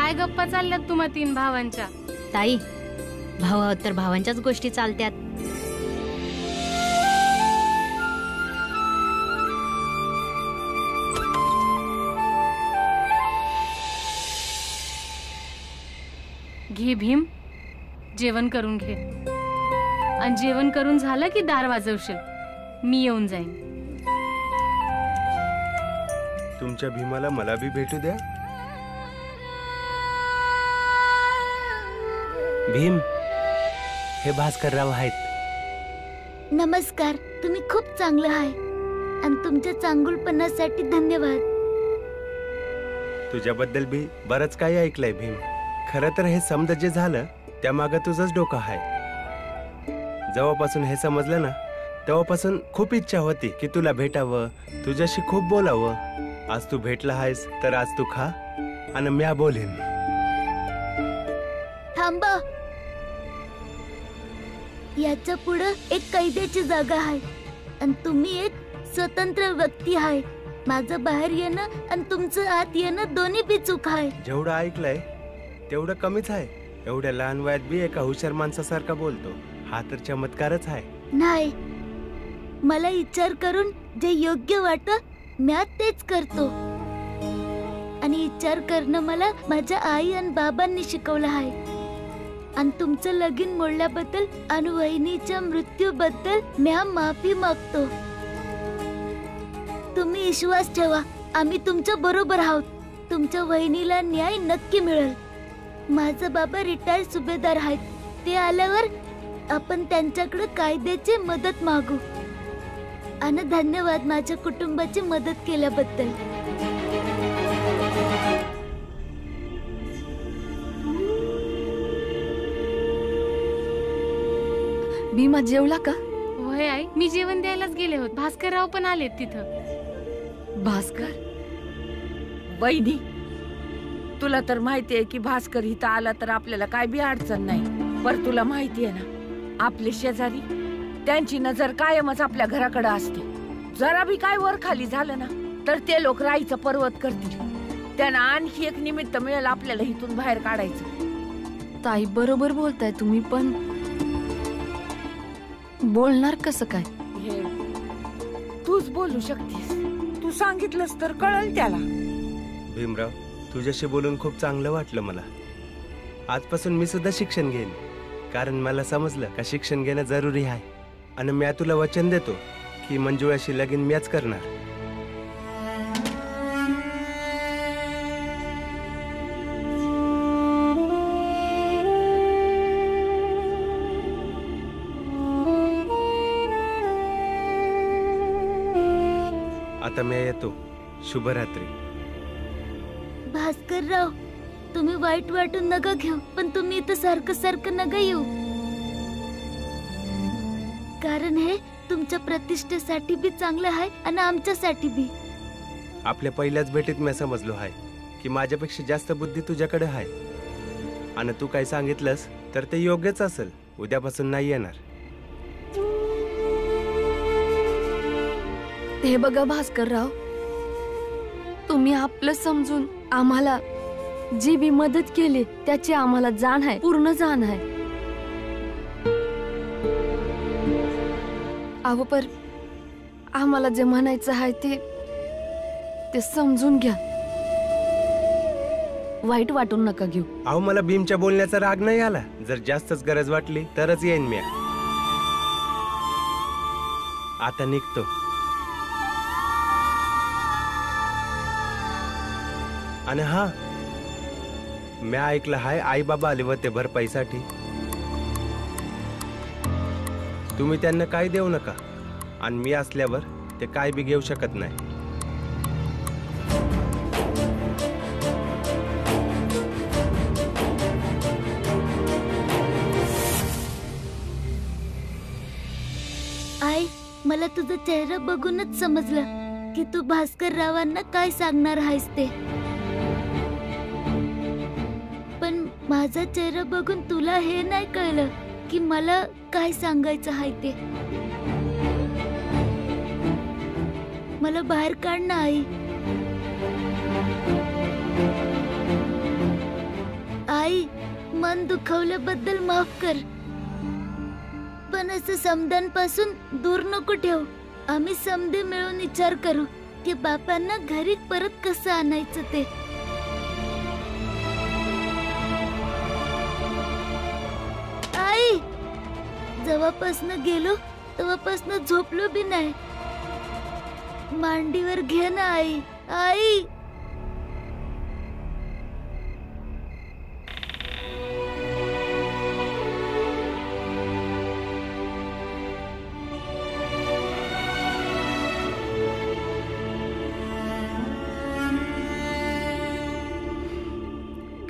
काय गप्पा चालल्यात तुम्हा तीन भावांच्या? ताई, भावा तर भावांच्याच गोष्टी चालत्यात. घे भीम, जेवण करून घे. आणि जेवण करून झालं की दार वाजवशील, मी येऊन जाईन. तुमच्या भीमाला मला बी भेटू द्या. भीम, हे भास्करराव आहेत. नमस्कार. तुम्ही खूप चांगलं आहे आणि तुमच्या चांगुलपणासाठी धन्यवाद. तुझ्याबद्दल बी बरंच काही ऐकलंय भीम. खरं तर हे समज जे झालं त्यामागं तुझंच डोकं आहे. जेव्हापासून हे समजलं ना तेव्हापासून खूप इच्छा होती की तुला भेटावं, तुझ्याशी खूप बोलावं. आज तू भेटला आहेस तर आज तू खा आणि म्या बोलेन. थांबा. याच्या पुढे एक कैद्याची जागा आहे आणि तुम्ही एक स्वतंत्र व्यक्ती आहे. माझं बाहेर येणं आणि तुमचं आत येणं दोन्ही बी चूक आहे. जेवढं ऐकलंय तेवढं कमीच आहे. एवढ्या लहान वयात बी एका हुशार माणसासारखा बोलतो. हा तर चमत्कारच आहे. नाही, मला विचार करून जे योग्य वाटत म्या तेच करतो. आणि विचार करणं मला माझ्या आई आणि बाबांनी शिकवलं आहे. आणि तुमचं लगीन मोडल्याबद्दल आणि वहिनीच्या मृत्यूबद्दल म्या माफी मागतो. तुम्ही विश्वास ठेवा, आम्ही तुमच्या बरोबर आहोत. तुमच्या वहिनीला न्याय नक्की मिळेल. माझा बाबा रिटायर्ड सुभेदार आहेत. ते आल्यावर आपण त्यांच्याकडे कायद्याची मदत मागू. आणि धन्यवाद माझ्या कुटुंबाची मदत केल्याबद्दल. भीमा जेवला का? होय आई, मी जेवण द्यायलाच गेले होते. भास्करराव पण आलेत तिथं. भास्कर? वैदी, तुला तर माहितीये की भास्कर इथं आला तर आपल्याला काय बी अडचण नाही. पर तुला माहितीये ना, आपले शेजारी, त्यांची नजर कायमच आपल्या घराकडे असते. जरा बी काय वर खाली झालं ना तर ते लोक राईचं पर्वत करतील. त्यांना आणखी एक निमित्त मिळेल आपल्याला इथून बाहेर काढायचं. ताई बरोबर बोलताय तुम्ही, पण बोलणार कसं काय? हे तूच बोलू शकतेस. तू सांगितलंस तर कळल त्याला. भीमराव, तुझ्याशी बोलून खूप चांगलं वाटलं मला. आजपासून मी सुद्धा शिक्षण घेईन. कारण मला समजलं का शिक्षण घेणं जरुरी आहे. आणि मी तुला वचन देतो की मंजुळाशी लगीन मीच करणार. आता मी येतो. शुभरात्री. भास्करराव, तुम्ही वाईट वाटून नका घेऊ, पण तुम्ही इथं सारखं सारखं नका येऊ. कारण हे तुमच्या प्रतिष्ठेसाठी बी चांगलं आहे आणि आमच्यासाठी बी. आपल्या पहिल्याच भेटीत मी समजलो आहे की माझ्यापेक्षा जास्त बुद्धी तुझ्याकडे आहे. आणि तू काय सांगितलंस तर ते योग्यच असेल. उद्यापासून नाही येणार. हे बघा भास्करराव, तुम्ही आपलं समजून आम्हाला जी बी मदत केली त्याची आम्हाला जाण आहे, पूर्ण जाण आहे. अहो पर आम्हाला जे म्हणायचं आहे ते समजून घ्या. वाईट वाटून नका घेऊ. अहो, मला भीमच्या बोलण्याचा राग नाही आला. जर जास्तच गरज वाटली तरच येईन मी. आता निघतो. आणि हा, मी ऐकलं हाय आई बाबा आले होते भरपाईसाठी. तुम्ही त्यांना काय देऊ नका. आणि मी असल्यावर ते काय बी घेऊ शकत नाही. आई, मला तुझा चेहरा बघूनच समजलं की तू भास्कररावांना काय सांगणार आहेस ते. पण माझा चेहरा बघून तुला हे नाही कळलं की मला काय सांगायचं आहे ते. मला बाहेर काढ ना आई. आई, मन दुखवल्याबद्दल माफ कर, पण असं समद्यांपासून दूर नको ठेव. आम्ही समदे मिळून विचार करू की बापांना घरी परत कसं आणायचं ते. आई, जेव्हापासनं गेलो तेव्हापासनं झोपलो बी नाही. मांडीवर घे ना आई. आई,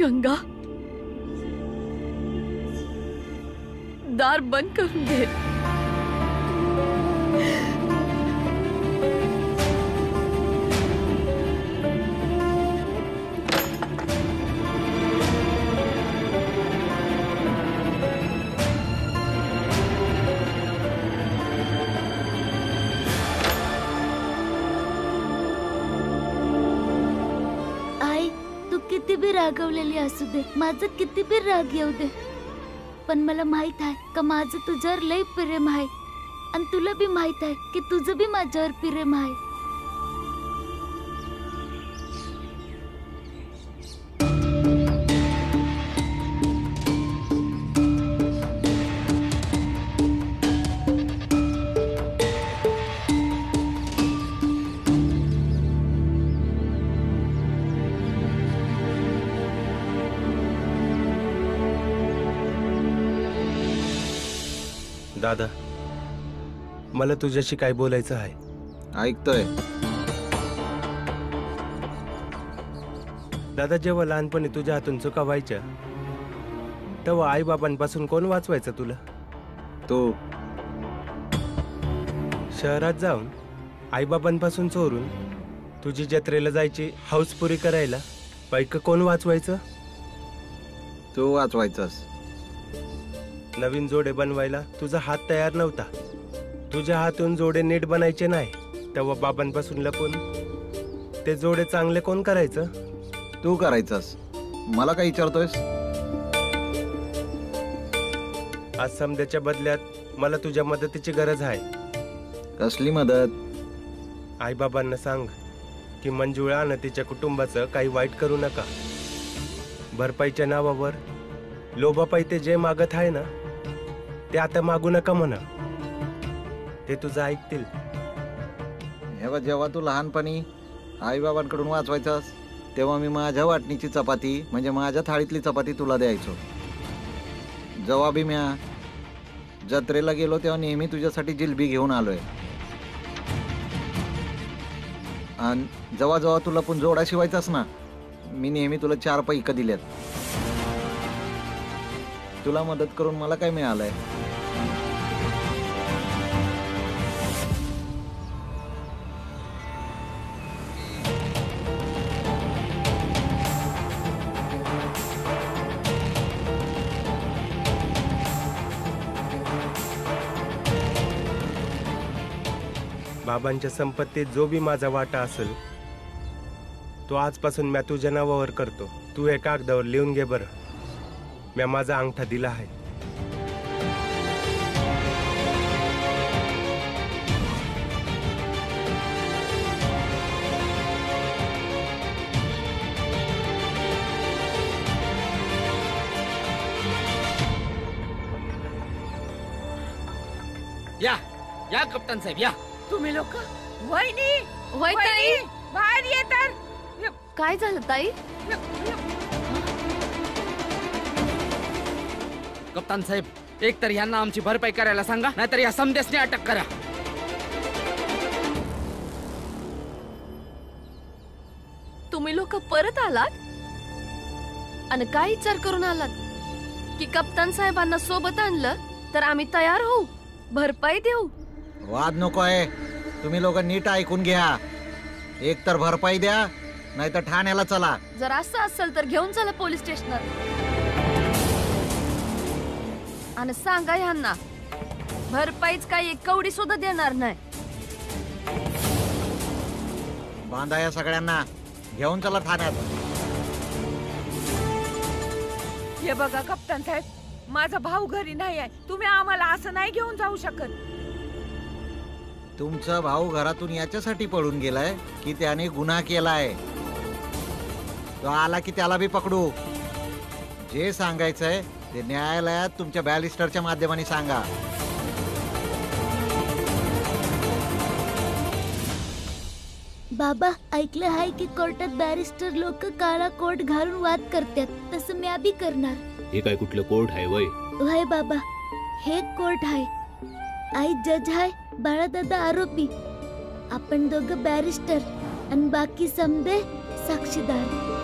गंगा, दार बंद करून दे. आई, तू किती बी रागवलेली असू दे, माझं किती बी राग येऊ दे, पण मला माहित आहे का माझं तुझ्यावर लय प्रेम आहे, आणि तुला बी माहित आहे की तुझं बी माझ्यावर प्रेम आहे. दादा, मला तुझ्याशी काय बोलायचं आहे. ऐकतोय. दादा, जेव्हा लहानपणी तुझ्या हातून चुका व्हायच्या तेव्हा आई बाबांपासून कोण वाचवायचं तुला? तू शहरात जाऊन आई बाबांपासून चोरून तुझी जत्रेला जायची हौस पुरी करायला पैक कोण वाचवायचं? तू वाचवायचंस. नवीन जोडे बनवायला तुझा हात तयार नव्हता. तुझ्या हातून जोडे नीट बनायचे नाही तेव्हा बाबांपासून लपून ते जोडे चांगले कोण करायचं? तू करायचंस. मला काय विचारतोयस? आज समध्याच्या बदल्यात मला तुझ्या मदतीची गरज आहे. कसली मदत? आई बाबांना सांग की मंजुळा आणि तिच्या कुटुंबाचं काही वाईट करू नका. भरपाईच्या नावावर लोभापाई ते जे मागत आहे ना ते आता मागू नका म्हणा. ते तुझं ऐकतील. जेव्हा तू लहानपणी आई बाबांकडून वाचवायचास तेव्हा मी माझ्या वाटणीची चपाती म्हणजे माझ्या थाळीतली चपाती तुला द्यायचो. जेव्हा बी म्या जत्रेला गेलो तेव्हा नेहमी तुझ्यासाठी जिलबी घेऊन आलोय. आणि जेव्हा तुला पण जोडा शिवायचास ना मी नेहमी तुला 4 पैक दिल्यात. तुला मदत करून मला काय मिळालंय? बाबांच्या संपत्तीत जो बी माझा वाटा असेल तो आजपासून मी तुझ्या नावावर करतो. तू हे कागदावर लिहून घे बरं. मी माझा अंगठा दिला आहे. या कप्तान साहेब या. तुम्ही लोक, वहिनी, होय ताई. बाहेर ये तर. काय झालं ताई? कप्तान साहेब, एक तर यांना आमची भरपाई करायला सांगा, नाहीतर या समदेशने अटक करा. तुम्ही लोक परत आलात आणि काय विचार करून आलात की कप्तान साहेबांना सोबत आणलं तर आम्ही तयार होऊ, भरपाई देऊ? वाद नको आहे. तुम्ही लोक नीट ऐकून घ्या. एक तर भरपाई द्या नाहीतर ठाण्याला चला. जर असं असेल तर घेऊन चला पोलीस स्टेशनात आणि सांगा ह्यांना भरपाईच काही 1 कवडी सुद्धा देणार नाही. बांधा या सगळ्यांना. घेऊन चला ठाण्यात. हे बघा कप्तान साहेब, माझा भाऊ घरी नाही आहे. तुम्ही आम्हाला असं नाही घेऊन जाऊ शकत. तुमचा भाऊ घरातून याच्यासाठी पळून गेलाय की त्याने गुन्हा केलाय. तो आला की त्याला बी पकडू. जे सांगायचंय ते न्यायालयात तुमच्या बॅरिस्टरच्या माध्यमाने सांगा. बाबा, ऐकलं आहे की कोर्टात बॅरिस्टर लोक काळा कोट घालून वाद करतात. तसं मी बी करणार. हे काय कुठलं कोर्ट आहे वय? वय बाबा, हे कोर्ट आहे. आई जज आहे, बाळादादा आरोपी, आपण दोघं बॅरिस्टर आणि बाकी समदे साक्षीदार.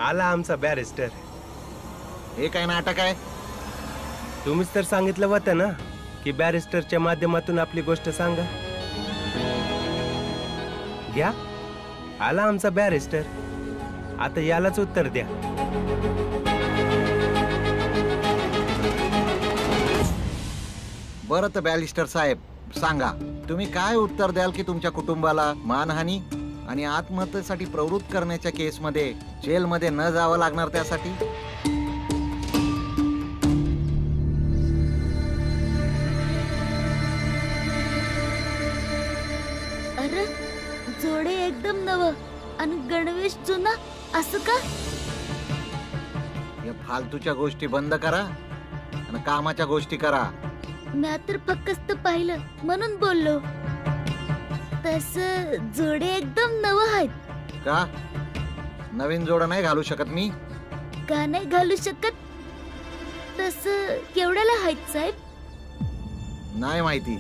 आला आमचा बॅरिस्टर. हे काय नाटक आहे? तुम्हीच तर सांगितलं होतं ना की बॅरिस्टरच्या माध्यमातून आपली गोष्ट सांगा. घ्या, आला आमचा बॅरिस्टर. आता यालाच उत्तर द्या. बरं तर बॅरिस्टर साहेब सांगा, तुम्ही काय उत्तर द्याल की तुमच्या कुटुंबाला मानहानी आणि आत्महत्येसाठी प्रवृत्त करण्याच्या केसमध्ये जेलमध्ये न जावं लागणार त्यासाठी? अरे, जोडे एकदम नव आणि गणवेश जुना, असं का? या फालतूच्या गोष्टी बंद करा आणि कामाच्या गोष्टी करा. मी तर फक्त पाहिलं म्हणून बोललो. तस जोडे एकदम नव आहेत. का नवीन जोडा नाही घालू शकत मी? का नाही घालू शकत? तस केवढ्याला आहेत साहेब? नाही माहिती.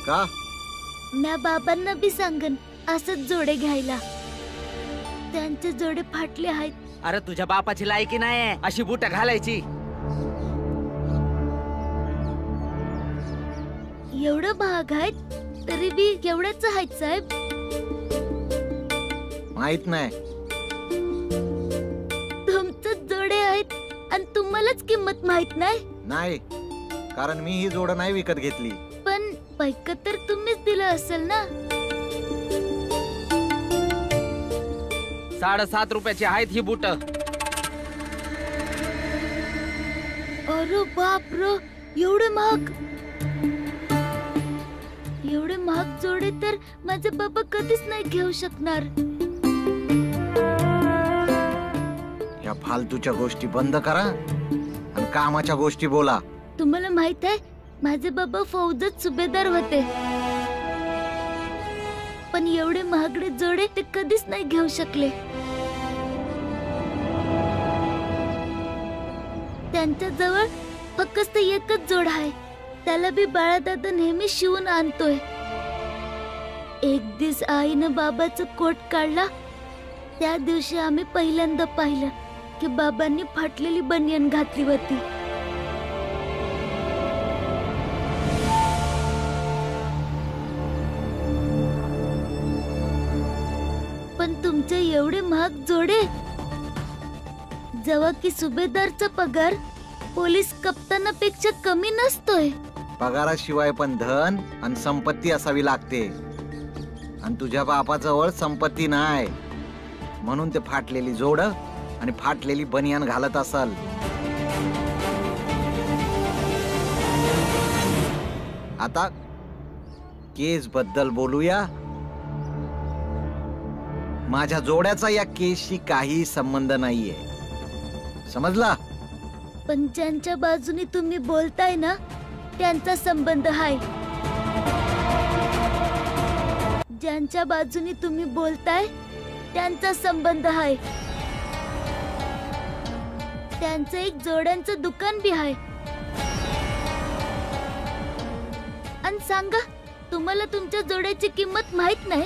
का? म्या बाबांना बी सांगन असंच जोडे घ्यायला. त्यांचे जोडे फाटले आहेत. अरे तुझ्या बापाची लायकी नाही अशी बुट घालायची. एवढं महाग आहेत तरी बी केवढ्याच आहेत साहेब? माहित नाही. तुमचं जोडे आहेत आणि तुम्हालाच किंमत माहित नाही? नाही, कारण मी ही जोड नाही विकत घेतली. पण पैक तर तुम्हीच दिलं असेल ना? 7.5 रुपयाची आहेत ही बुट. अरे बाप रे, एवढे महाग! एवढे महाग जोडे तर माझे बाबा कधीच नाही घेऊ शकणार. या फालतूच्या गोष्टी बंद करा आणि कामाच्या गोष्टी बोला. तुम्हाला माहित आहे, माझे बाबा फौजत सुभेदार होते, पण एवढे महागडे जोडे ते कधीच नाही घेऊ शकले. त्यांच्या जवळ फक्त एकच जोड आहे. त्याला बी बाळादादा नेहमी शिवून आणतोय. एक दिवस आईनं बाबाचं कोट काढला. त्या दिवशी आम्ही पहिल्यांदा पाहिलं की बाबांनी फाटलेली बनियन घातली होती. पण तुमचे एवढे महाग जोडे, जेव्हा की सुभेदारचा पगार पोलीस कप्तानापेक्षा कमी नसतोय. पगाराशिवाय पण धन आणि संपत्ती असावी लागते. आणि तुझ्या बापाजवळ संपत्ती नाही, म्हणून ते फाटलेली जोड आणि फाटलेली बनियान घालत असल. आता केस बद्दल बोलूया. माझ्या जोड्याचा या केसशी काही संबंध नाहीये, समजला? पण ज्यांच्या बाजूने तुम्ही बोलताय ना त्यांचा संबंध आहे. ज्यांच्या बाजूने तुम्ही बोलताय त्यांचा संबंध आहे. त्यांचं एक जोड्यांचं दुकान बी आहे. आणि सांगा, तुम्हाला तुमच्या जोड्याची किंमत माहित नाही,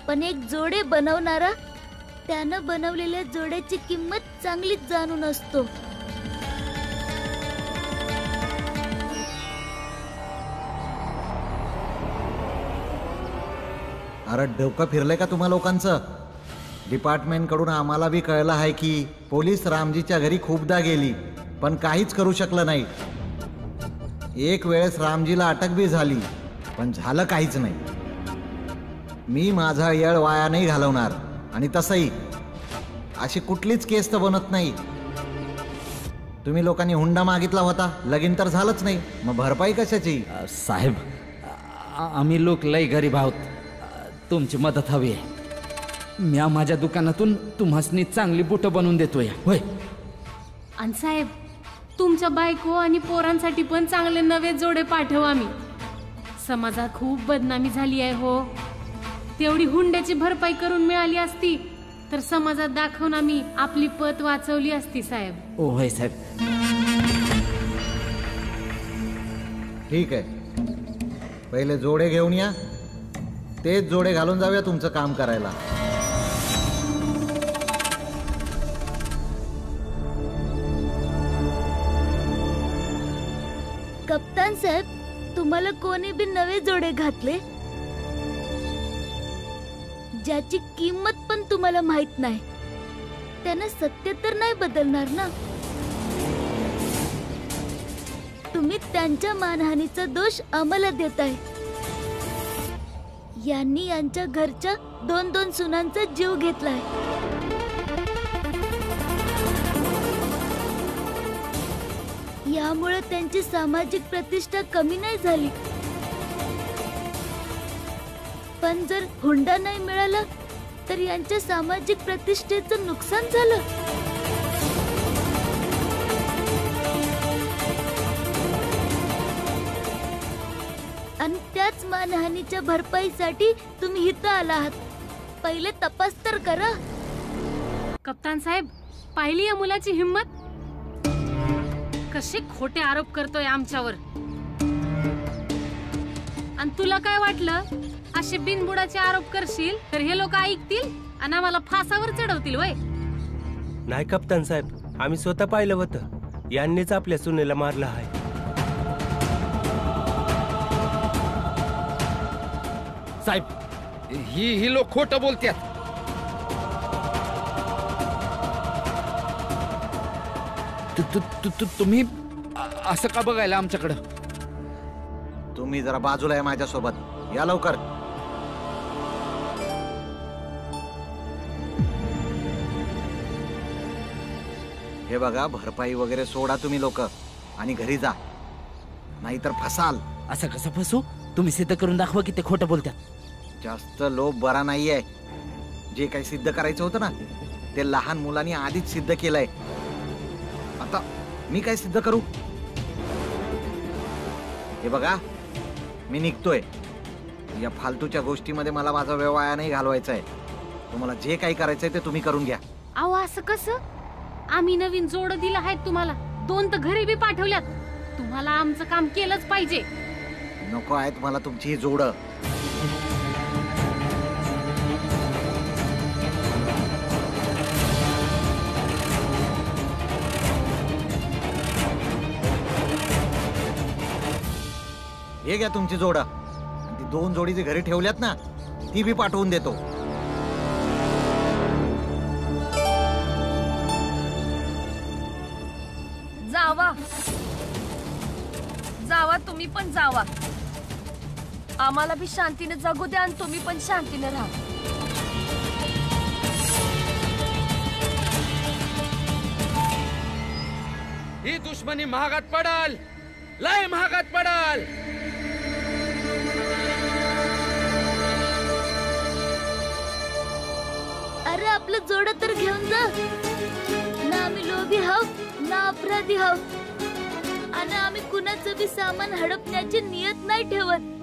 पण एक जोडे बनवणारा त्यानं बनवलेल्या जोड्याची किंमत चांगलीच जाणून असतो. अरे डोकं फिरलंय का तुम्हा लोकांचं? डिपार्टमेंट कडून आम्हाला बी कळलं आहे की पोलीस रामजीच्या घरी खूपदा गेली पण काहीच करू शकलं नाही. एक वेळेस रामजीला अटक बी झाली पण झालं काहीच नाही. मी माझा येळ वाया नाही घालवणार. आणि तसंही अशी कुठलीच केस तर बनत नाही. तुम्ही लोकांनी हुंडा मागितला होता, लगीन तर झालंच नाही, मग भरपाई कशाची? साहेब, आम्ही लोक लय गरीब आहोत, तुमची मदत हवी आहे. मी माझ्या दुकानातून तुम्हासनी चांगली बुट बनवून देतोय. होय. आणि साहेब, तुमच्या बायको आणि पोरांसाठी पण चांगले नवे जोडे पाठव. आम्ही समाजात खूप बदनामी झाली आहे हो. तेवढी हुंड्याची भरपाई करून मिळाली असती तर समाजात दाखवून आम्ही आपली पत वाचवली असती साहेब. ओ होय साहेब. ठीक आहे, पहिले जोडे घेऊन या, तेच जोडे घालून जाऊया तुमचं काम करायला. कप्तान साहेब, तुम्हाला कोणी बी नवे जोडे घातले ज्याची किंमत पण तुम्हाला माहित नाही, त्यानं सत्य तर नाही बदलणार ना. तुम्ही त्यांच्या मानहानीचा दोष आम्हाला देताय. यांनी यांच्या घरच्या 2-2 सुनांचा जीव घेतलाय. यामुळे त्यांची सामाजिक प्रतिष्ठा कमी नाही झाली. पण जर हुंडा नाही मिळाला तर यांच्या सामाजिक प्रतिष्ठेचं नुकसान झालं. आणि त्याच मानहानीच्या भरपाईसाठी तुम्ही इथं आला आहात. पहिले तपास तर करा. कप्तान साहेब, पाहिली या मुलाची हिम्मत? कसे खोटे आरोप करतोय आमच्यावर. आणि तुला काय वाटलं, असे बिनबुडाचे आरोप करशील तर हे लोक ऐकतील आणि आम्हाला फासावर चढवतील वय? नाही कप्तान साहेब, आम्ही स्वतः पाहिलं होतं. यांनीच आपल्या सुनेला मारलं आहे. साहेब, ही लोक खोटं बोलतात. तुम्ही असं का बघायला आमच्याकडं? तुम्ही जरा बाजूला आहे माझ्यासोबत. या लवकर. हे बघा, भरपाई वगैरे सोडा तुम्ही लोक आणि घरी जा, नाहीतर फसाल. असं कसं फसू? तुम्ही सिद्ध करून दाखवा की ते खोटं बोलतात. जास्त लोभ बरा नाहीये. जे काही सिद्ध करायचं होतं ना ते लहान मुलांनी आधीच सिद्ध केलंय. आता मी काय सिद्ध करू? हे बघा, मी निघतोय. या फालतूच्या गोष्टीमध्ये मला माझा वेळ वाया नाही घालवायचा आहे. तुम्हाला जे काही करायचंय ते तुम्ही करून घ्या. अहो असं कसं? आम्ही नवीन जोड दिला आहेत तुम्हाला, 2 तर घरी बी पाठवल्यात. तुम्हाला आमचं काम केलंच पाहिजे. नको आहेत मला तुमची ही जोडं. हे घ्या तुमची जोडं. ती 2 जोडी जी घरी ठेवल्यात ना ती बी पाठवून देतो. जावा जावा, तुम्ही पण जावा. आम्हाला बी शांतीने जगू द्या आणि तुम्ही पण शांतीने राहा. ही दुश्मनी महागात पडाल, लय महागात पडाल. अरे आपलं जोडं तर घेऊन जा. ना आम्ही लोभी हाव ना अपराधी हाव आणि आम्ही कुणाचं बी सामान हडपण्याची नियत नाही ठेवत.